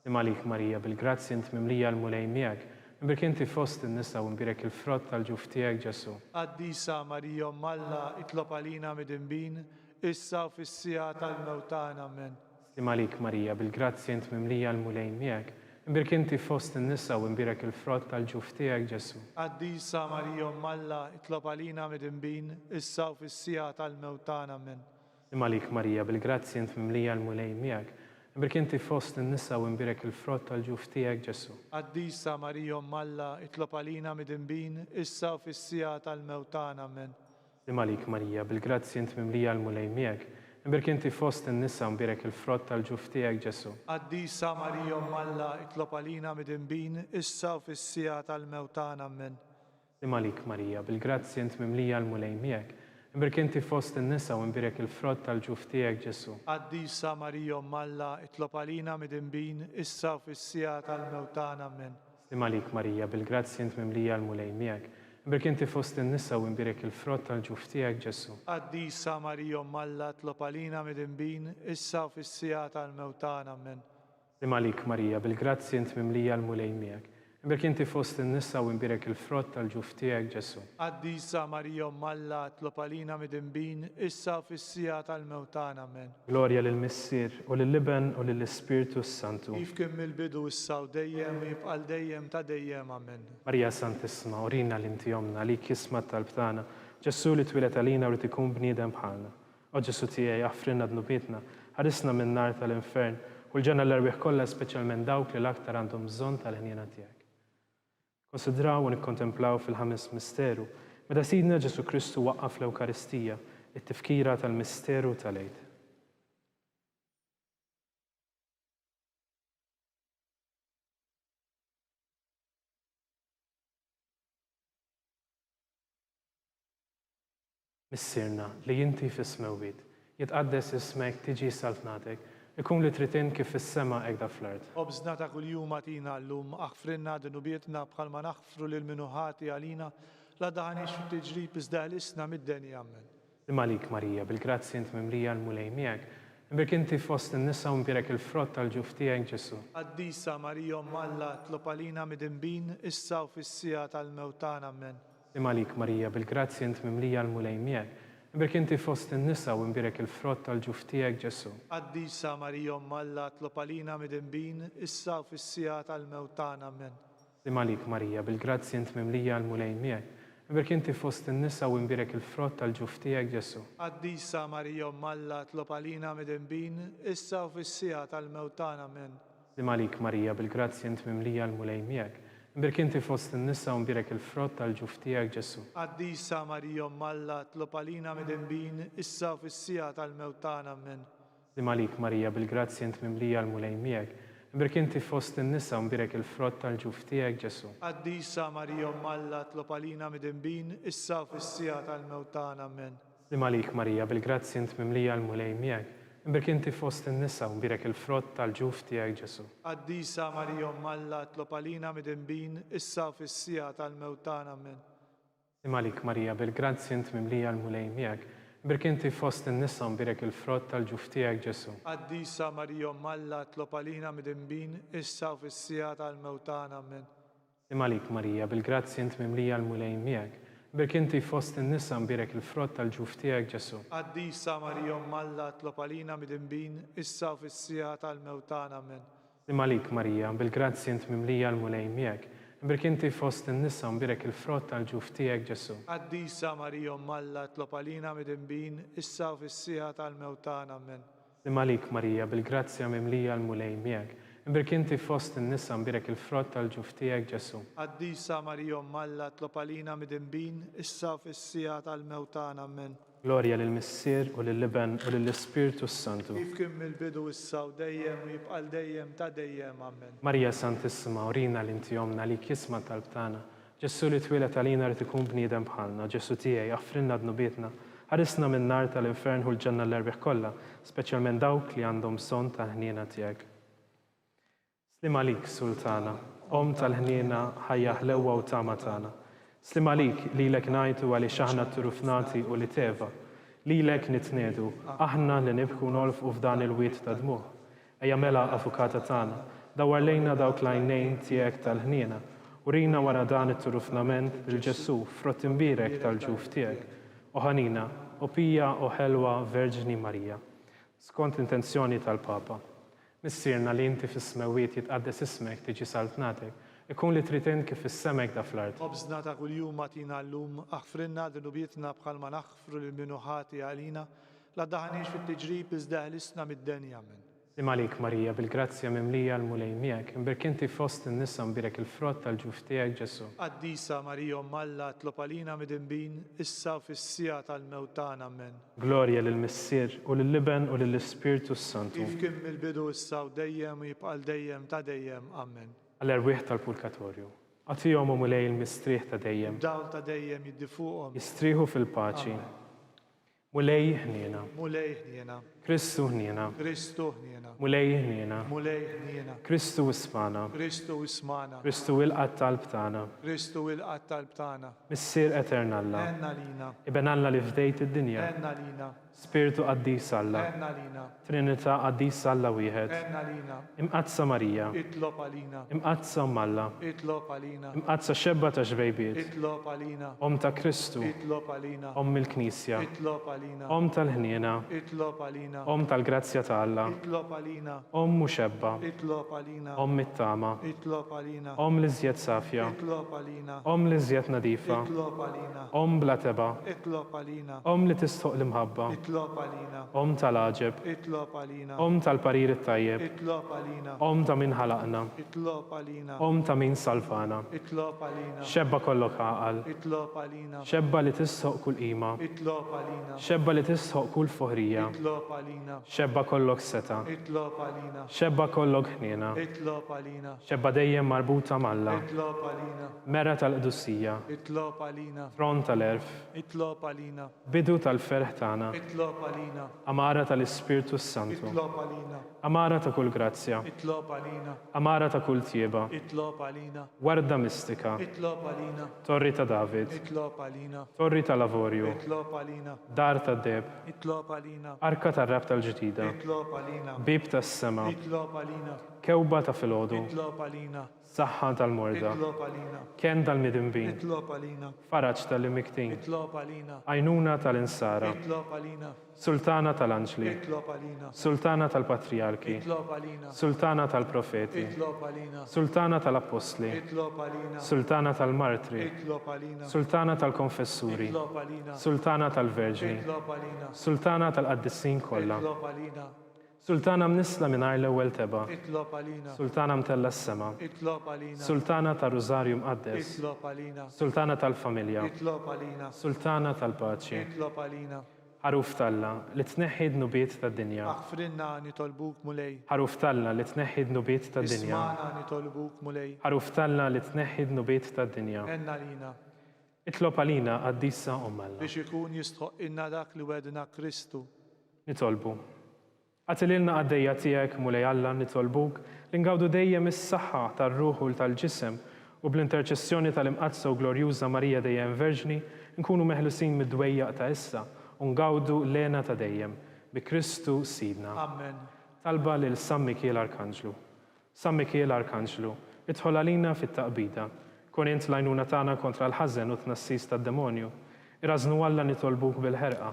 Slim għalik Marija, bil-grazzja int mimlija l-mulejn miegħek, imbirk inti fost in-nisa u imbirek il-frott tal-ġuf tiegħek Ġesu. Qaddisa Marija Malla, itlob għalina mid-inbin, issa u fis-sija tal-mewtan. Amen. Slim għalik Marija, bil-grazzja int mimlija l-mulejn miegħek, Imbirk inti fost in-nisa u imbirek il-frott tal-ġuf tiegħek Ġesu. Qaddisa Marija Alla, itlob għalina mid-imbin, issa u fis-sija tal-mewtana amen. Malik Marija, bil-grazzi int mimlija l-mulej miegħek. Imbirk inti fost in-nisa u imbirek il-frott tal-ġuf tiegħek Ġesu. Qaddisa Marija Alla, itlob għalina mid-imbin, issa u fis-sija tal-mewtana amen. Malik Marija, bil-grazzi int mimlija l-mulej miegħek. Imbirk inti fost in-nisa u imbirek il-frott tal-ġuf tiegħek Ġesu. Qaddisa Marija Alla, itlob għalina mid-imbin, issa u fis-sija tal-mewtana amen. Malik Marija, bil-grazzi int mimlija l-mulej miegħek. Imbirk inti fost in-nisa u imbirek il-frott tal-ġuf tiegħek Ġesu. Qaddisa Marija Alla, itlob għalina mid-imbin, issa u fis-sija tal-mewtana amen. Malik Marija, bil-grazzi int mimlija l-mulej miegħek. Imbirk inti fost in-nisa u imbirek il-frott tal-ġuf tiegħek Ġesu. Qaddisa Marija Alla, itlob għalina mid-imbin, issa u fis-sija tal-mewtana amen. Malik Marija, bil-grazzi int mimlija l-mulej miegħek. Imbirk inti fost in-nisa u imbirek il-frott tal-ġuf tiegħek Ġesu. Qaddisa Marija Alla, itlob għalina mid-imbin, issa u fis-sija tal-mewtana amen. Glorja lill-Missier u lill-Iben u lill-Ispiritu Santu. Kif kien mill-bidu issa u dejjem u jibqal dejjem ta' dejjem amen. Marija Santissima, urina l-inti jomna li kisma tal-btana, Ġesu li twilet għalina u li tikun bniedem bħalna. O Ġesu tiegħi affrinna dnubitna, ħarisna minn nar tal-infern u l-ġenna l-erbieħ kollha speċjalment dawk li l-aktar għandhom bżonn tal-ħniena tiegħek. Konsidraw u nikkontemplaw fil-ħames misteru, meta Sidna Ġesu Kristu waqqaf l-Ewkaristija, it-tifkira tal-misteru tal-Eid. Missirna li jinti fis-smewwiet, jitqaddes ismek tiġi saltnatek, ikun li tritin kif fis-sema hekk fl-ard. Obżna ta' kuljum għatina llum, aħfrinna dinubietna bħalma naħfru lil minuħati għalina, la daħniex fit-tiġrib iżda l-isna mid-denja amen. Malik Marija, bil-grazzi int mimlija l-mulej miegħek, imbirk inti fost in-nisa u imbirek il-frott tal-ġuf tiegħek Ġesu. Qaddisa Marija Alla, itlob għalina mid-imbin, issa u fis-sija tal-mewtana amen. Malik Marija, bil-grazzi int mimlija l-mulej miegħek, imbirk inti fost in-nisa u imbirek il-frott tal-ġuf tiegħek Ġesu. Qaddisa Marija Alla, itlob għalina mid-imbin, issa u fis-sija tal-mewtana amen. Malik Marija, bil-grazzi int mimlija l-mulej miegħek, imbirk inti fost in-nisa u imbirek il-frott tal-ġuf tiegħek Ġesu. Qaddisa Marija Alla, itlob għalina mid-imbin, issa u fis-sija tal-mewtana amen. Malik Marija, bil-grazzi int mimlija l-mulej miegħek, imbirk inti fost in-nisa u imbirek il-frott tal-ġuf tiegħek Ġesu. Qaddisa Marija Alla, itlob għalina mid-imbin, issa u fis-sija tal-mewtana amen. Malik Marija, bil-grazzi int mimlija l-mulej miegħek, imbirk inti fost in-nisa u imbirek il-frott tal-ġuf tiegħek Ġesu. Qaddisa Marija Alla, itlob għalina mid-imbin, issa u fis-sija tal-mewtana amen. Malik Marija, bil-grazzi int mimlija l-mulej miegħek, imbirk inti fost in-nisa u imbirek il-frott tal-ġuf tiegħek Ġesu. Qaddisa Marija Alla, itlob għalina mid-imbin, issa u fis-sija tal-mewtana amen. Malik Marija, bil-grazzi int mimlija l-mulej miegħek, imbirk inti fost in-nisa u imbirek il-frott tal-ġuf tiegħek Ġesu. Qaddisa Marija Alla, itlob għalina mid-imbin, issa u fis-sija tal-mewtana amen. Malik Marija, bil-grazzi int mimlija l-mulej miegħek, imbirk inti fost in-nisa u imbirek il-frott tal-ġuf tiegħek Ġesu. Qaddisa Marija Alla, itlob għalina mid-imbin, issa u fis-sija tal-mewtana amen. Malik Marija, bil-grazzi int mimlija l-mulej miegħek, imbirk inti fost in-nisa u imbirek il-frott tal-ġuf tiegħek Ġesu. Qaddisa Marija Alla, itlob għalina mid-imbin, issa u fis-sija tal-mewtana amen. Malik Marija, bil-grazzi mimlija l-mulej miegħek, imbirk inti fost in-nisa u imbirek il-frott tal-ġuf tiegħek Ġesu. Qaddisa Marija Alla, itlob għalina mid-imbin, issa u fis-sija tal-mewtana amen. Glorja lill-Missier u lill-Iben u lill-Ispiritu Santu. Kif kien mill-bidu issa u dejjem u jibqal dejjem ta' dejjem amen. Marija Santissima, urina l-inti jomna li kisma tal-btana, Ġesu li twilet għalina li tikun bniedem bħalna, Ġesu tiegħi affrinna dnubietna, ħarisna minn nar tal-infern u l-ġenna l-erbieħ kollha, speċjalment dawk li għandhom bżonn tal-ħniena tiegħek. Slim għalik, Sultana, om tal-ħniena ħajja ħlewwa u tama tagħna. Slim għalik lilek ngħidu għaliex aħna t-turufnati u li teva, lilek nitnedu, aħna li nibku nolfqu f'dan il-wiet ta' dmuħ. Ejja mela avukata tagħna, dawar lejna dawk l-għajnejn tiegħek tal-ħniena, u rina wara dan it-turufnament bil-Ġesu frott imbirek tal-ġuf tiegħek. O ħanina, o pija o ħelwa Verġini Marija. Skont intenzjoni tal-Papa. Missierna li inti fis-smewiet jitqaddes ismek tiġi saltnatek, ikun li tritin kif fis-semek da fl-art. خبزنا تا كل يوم اعطينا اللوم اغفرنا ذنوبيتنا بقال ما نغفر للمنوحات علينا لا تدعانيش في التجريب ازدهلسنا من الدنيا من Sim għalik, Marija, bil-grazzja mimlija l-mulej miegħek, imbirk inti fost in-nisa mbirek il-frott tal-ġuf tiegħek Ġesu. قديسة مريم ملا اطلب علينا مدنبين إسا في السيا الموتان أمن Glorja lill-Missier u lill-Liben u lill-Ispirtu Santu. كيف كم البدو إسا وديم ويبقى الديم تديم أمن Għall-erwieħ tal-Purgatorju. Għatihom u mulej il-mistrieħ ta' dejjem. داول تديم يدفوقهم Jistriħu fil-paċi. Mulej ħniena. مولاي هنينا Kristu ħniena. كريستو هنينا Mulej ħniena. مولاي هنينا Kristu ismana. كريستو اسمعنا Kristu il-qatt tal-btana. كريستو القتل بتاعنا Missier eternalla. هنا لينا Iben Alla li fdejt id-dinja. هنا لينا Spiritu qaddis Alla. هنا لينا Trinità qaddis Alla wieħed. هنا لينا Imqazza Marija. اطلب علينا Imqazza Alla. اطلب علينا Imqazza xebba ta' xbejbiet. اطلب علينا Om ta' Kristu. اطلب علينا Om il-Knisja. اطلب علينا Om tal-ħniena. اطلب علينا Om tal-grazzja ta' Alla. اطلب علينا Om muxebba. اطلب علينا Om mit-tama. اطلب علينا Om li żjed safja. اطلب علينا Om li żjed nadifa. اطلب علينا Om bla teba. اطلب علينا Om li tistħoq l-imħabba. اطلب علينا Om tal-aġeb. اطلب علينا Om tal-parir it-tajjeb. اطلب علينا Om ta' min ħalaqna. اطلب علينا Om ta' min salfana. اطلب علينا Xebba kollok aqal. اطلب علينا Xebba li tisħoq kull qima. اطلب علينا Xebba li tisħoq kull foħrija. اطلب علينا Xebba kollok seta. اطلب علينا Xebba kollok ħniena. اطلب علينا Xebba dejjem marbuta malla. اطلب علينا Mera tal-qdussija. اطلب علينا Tron tal-erf. اطلب علينا Bidu tal-ferħ tagħna. اطلب علينا Amara tal-Ispirtu Santu. اطلب علينا Amara ta' kull grazzja. اطلب علينا Amara ta' kull tieba. اطلب علينا Warda mistika. اطلب علينا Torri ta' David. اطلب علينا Torri ta' Lavorju. اطلب علينا Dar ta' Deb. اطلب علينا Arka ta' rab tal-ġdida. اطلب علينا Bib ta' sema. اطلب علينا Kewba ta' filgħodu. اطلب علينا Saħħa tal-morda. اطلب علينا Ken tal-midinbin. اطلب علينا Faraġ tal-imiktin. اطلب علينا Għajnuna tal-insara. اطلب علينا Sultana tal-anġli. اطلب علينا Sultana tal-patriarki. اطلب علينا Sultana tal-profeti. اطلب علينا Sultana tal-apostli. اطلب علينا Sultana tal-martri. اطلب علينا Sultana tal-konfessuri. اطلب علينا Sultana tal-verġni. اطلب علينا Sultana tal-qaddissin kollha. اطلب علينا Sultana mnisla mingħajr l-ewwel teba. اطلب علينا Sultana mtella s-sema. اطلب علينا Sultana tal-Rużarju mqaddes. اطلب علينا Sultana tal-familja. اطلب علينا Sultana tal-paċi. اطلب علينا Ħaruf talla li tneħħi d-nubiet tad-dinja. اغفرنا نطلبوك مولاي Ħaruf talla li tneħħi d-nubiet tad-dinja. اسمعنا نطلبوك مولاي Ħaruf talla li tneħħi d-nubiet tad-dinja. هنا لينا Itlob għalina għaddissa ummalla. biex ikun jistħoq inna dak li wedna Kristu. Nitolbu. Għatililna għaddejja tijek mulej Alla nitolbuk li ngawdu dejjem is-saħħa tar-ruħ u tal-ġisem u bl-interċessjoni tal-imqazza u glorjuża Marija dejjem Verġni nkunu meħlusin mid-dwejjaq ta' issa u ngawdu lena ta' dejjem bi Kristu Sidna. Amen. Talba lil San Mikiel Arkanġlu. San Mikiel Arkanġlu, idħol għalina fit-taqbida. Kun int lajnuna tagħna kontra l-ħażen u tnassis tad-demonju. Irażnu Alla nitolbuk bil-ħerqa.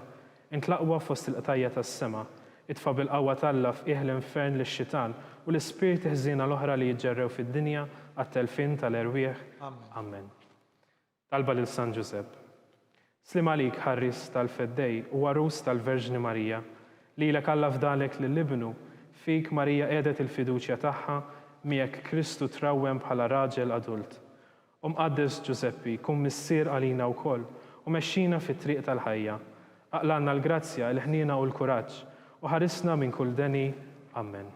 Int laqwa fost il-qtajja tas-sema. Itfa bil-qawwa talla f'qiegħ l-infern lix-xitan u l-ispirti ħżiena l-oħra li jiġġerrew fid-dinja għat-telfin tal-erwieħ. Amen. Talba lil San Giuseppe. Slim għalik ħarris tal-feddej u għarus tal-Verġni Marija, li l Alla fdalek l-libnu, fik Marija edet il-fiduċja tagħha miegħek Kristu trawwem bħala raġel adult. Qaddes Giuseppi, kun missier għalina wkoll u mexxina fit-triq tal-ħajja. Aqlanna l-grazzja, l-ħniena u l-kuraġġ u ħarisna minn kull deni. Amen.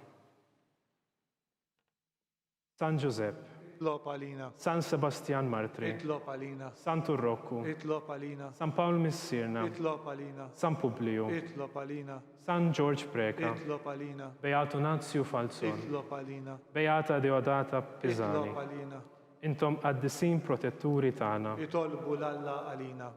San Giuseppe, اطلب علينا San Sebastian Martri, اطلب علينا San Turroccu, اطلب علينا San Paul Missirna, اطلب علينا San Publio, اطلب علينا San George Preka, اطلب علينا Beato Nazio Falzon, اطلب علينا Beata Deodata Pisani. اطلب علينا Intom qaddisin protetturi tagħna. يطلبوا لله علينا.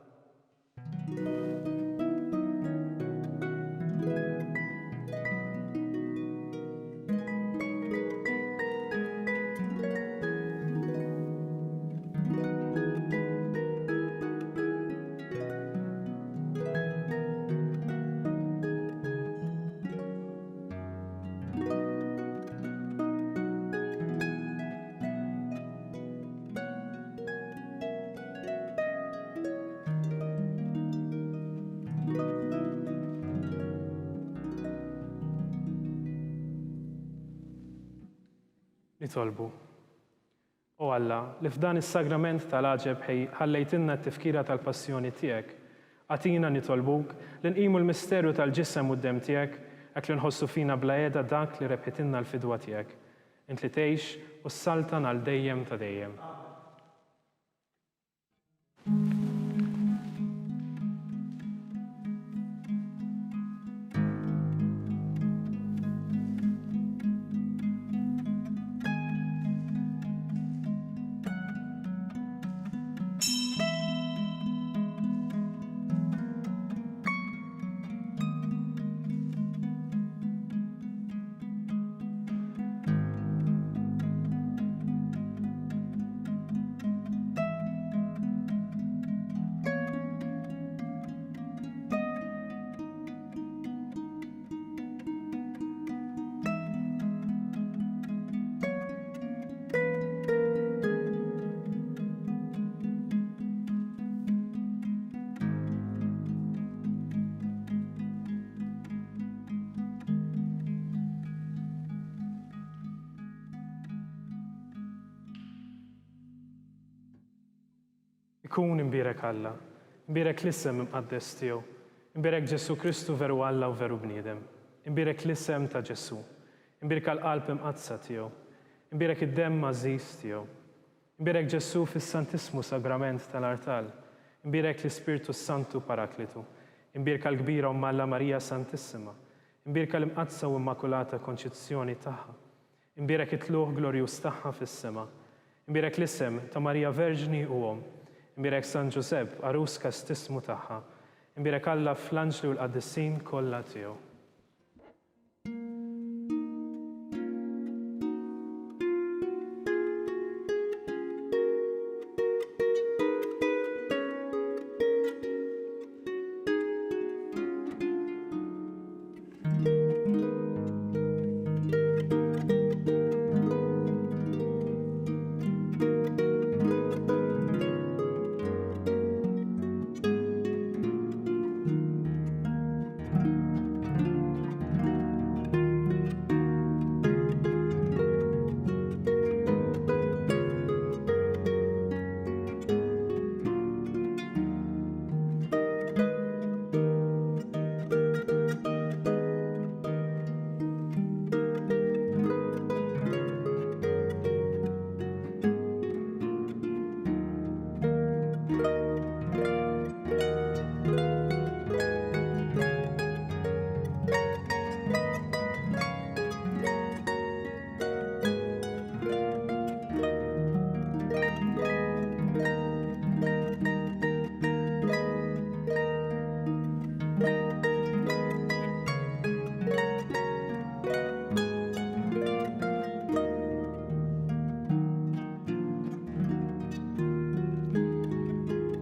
Nitolbu. O Alla, li f'dan is-sagrament tal-għaġeb ħallejtilna t-tifkira tal-passjoni tiegħek, għatina nitolbuk li nqimu l-misterju tal-ġisem u d-dem tiegħek għak li nħossu fina bla jeda dak li rebħitilna l-fidwa tiegħek. Int li tgħix u s-saltan għal dejjem ta' dejjem. Ikun imbirek Alla, imbirek l-isem imqaddes tiegħu, imbirek Ġesu Kristu veru Alla u veru bniedem, imbirek l-isem ta' Ġesu, imbirek għall-qalb imqadsa tiegħu, imbirek id-demm mażiż tiegħu, imbirek Ġesu fis-Santismu Sagrament tal-Artal, imbirek l-Ispirtu Santu Paraklitu, imbirek għall-kbira Umm Alla Marija Santissima, imbirek l-imqadsa u immakulata konċizzjoni tagħha, imbirek it-tluħ glorjuż tagħha fis-sema, imbirek l-isem ta' Marija Verġni u Om, imbirek San Ġusepp, arus kastismu tagħha, imbirek Alla fl-anġli u l-qaddissin kollha tiegħu.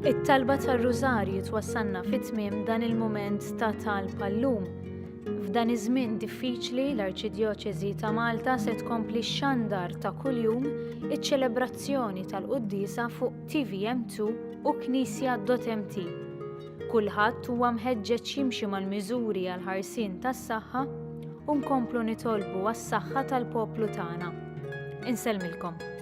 It-talba tar-Rużarju twassalna fit-tmiem dan il-mument ta' talba llum. F'dan iż-żmien diffiċli l-Arċidjoċeżi ta' Malta se tkompli x-xandar ta' kuljum iċ-ċelebrazzjoni tal-Quddiesa fuq TVM2 u Knisja.mt. Kulħadd huwa mħeġġeġ jimxi mal-miżuri għal ħarsien tas-saħħa u nkomplu nitolbu għas-saħħa tal-poplu tagħna. Insellmilkom.